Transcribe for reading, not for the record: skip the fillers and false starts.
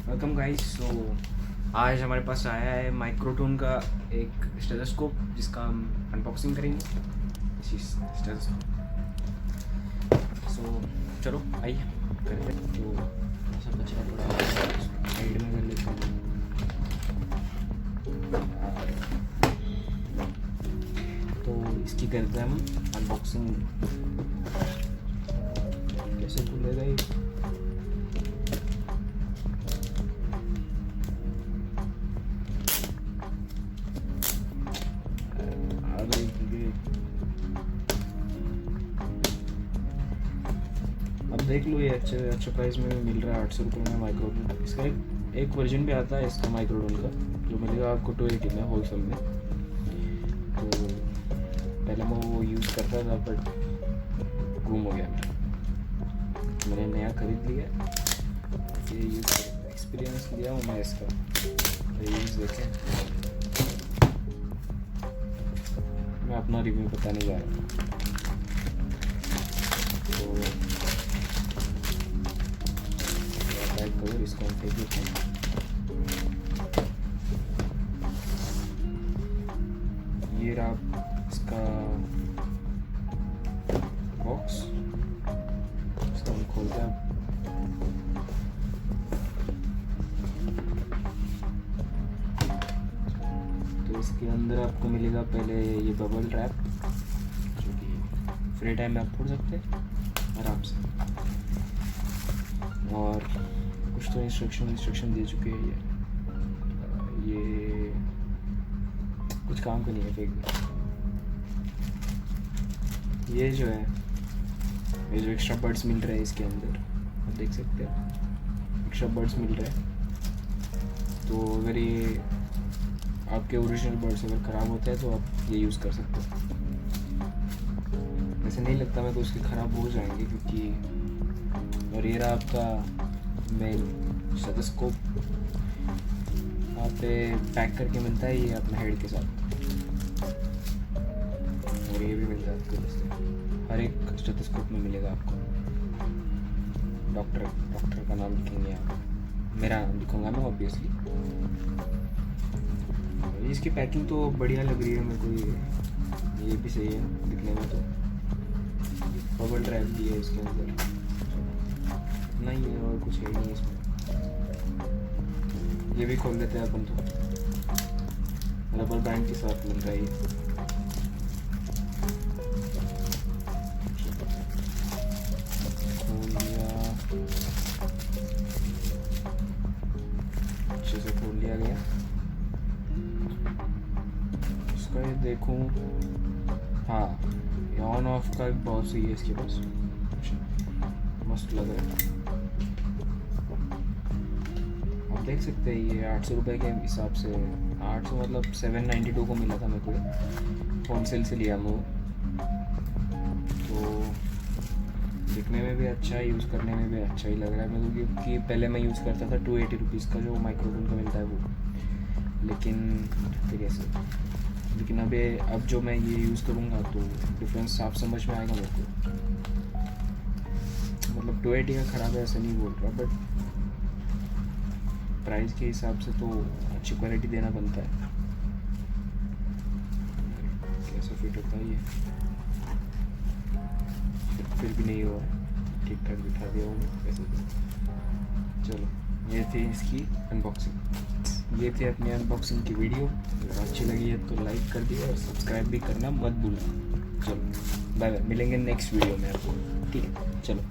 Welcome guys. सो आज हमारे पास आया है माइक्रोटोन का एक स्टेथोस्कोप जिसका हम अनबॉक्सिंग करेंगे। स्टेथोस्कोप। सो चलो आइए करते हैं। तो ऐसा कचरा पड़ा है, साइड में कर लेते हैं। तो इसकी करते हैं हम अनबॉक्सिंग। कैसे खुलेगा ये? अब देख लो, ये अच्छे प्राइस में मिल रहा है 800 रुपये में माइक्रोटोन। इसका एक वर्जन भी आता है इसका माइक्रोटोन का, जो मिलेगा आपको 280 में होलसेल में। तो पहले मैं वो यूज़ करता था बट गुम हो गया मैंने नया ख़रीद लिया। ये यूज़ एक्सपीरियंस लिया हूँ मैं इसका। यूज़ देखें, मैं अपना रिव्यू बताने जा रहा हूँ। तो कवर इसको हम फेंक देते हैं। ये रहा इसका बॉक्स, इसको हम खोलते हैं। तो इसके अंदर आपको मिलेगा पहले ये बबल रैप, जो कि फ्री टाइम में आप फोड़ सकते हैं आराम से। और कुछ तो इंस्ट्रक्शन दे चुके हैं। ये कुछ काम का नहीं है, फेंक दिया। ये जो है, ये जो एक्स्ट्रा बर्ड्स मिल रहे हैं इसके अंदर, आप देख सकते हैं एक्स्ट्रा बर्ड्स मिल रहे हैं। तो अगर ये आपके ओरिजिनल बर्ड्स अगर ख़राब होते हैं तो आप ये यूज़ कर सकते हो। ऐसे नहीं लगता मेरे को इसके ख़राब हो जाएंगे, क्योंकि और ये रहा आपका मेन स्टेथोस्कोप। आप पे पैक करके मिलता है ये अपने हेड के साथ, और ये भी मिलता है आपको जैसे हर एक स्टेथोस्कोप में मिलेगा आपको। डॉक्टर का नाम लिखेंगे आप, मेरा नाम लिखूँगा मैं ऑब्वियसली। इसकी पैकिंग तो बढ़िया लग रही है मेरे को। ये भी सही है दिखने में। तो बबल ड्राइव भी है इसके अंदर, नहीं है और कुछ है नहीं इसमें। ये भी खोल देते हैं अपन। तो रबर बैंड के साथ मिल रहा है ये। खोल लिया, अच्छे से खोल लिया गया। इसका ये देखूं, हाँ ये ऑन ऑफ का बहुत सही है इसके पास, मस्त लग रहा है। आप देख सकते हैं ये 800 रुपये के हिसाब से, 800 मतलब 792 को मिला था मेरे को, होलसेल से लिया मैं। तो दिखने में भी अच्छा है, यूज़ करने में भी अच्छा ही लग रहा है मेरे को, क्योंकि पहले मैं यूज़ करता था 280 रुपीज़ का जो माइक्रोटोन का मिलता है वो। लेकिन अब जो मैं ये यूज़ करूँगा तो डिफरेंस साफ समझ में आएगा मेरे को। मतलब 280 का ख़राब है ऐसा नहीं बोल रहा, बट प्राइस के हिसाब से तो अच्छी क्वालिटी देना बनता है। कैसे फिट होता है ये, फिर भी नहीं हुआ है, ठीक ठाक बिठा दिया हूँ कैसे। चलो, ये थी इसकी अनबॉक्सिंग। ये थी अपनी अनबॉक्सिंग की वीडियो। अगर अच्छी लगी है तो लाइक कर दिए और सब्सक्राइब भी करना मत भूलना। चलो बाय बाय, मिलेंगे नेक्स्ट वीडियो में आपको, ठीक है? चलो।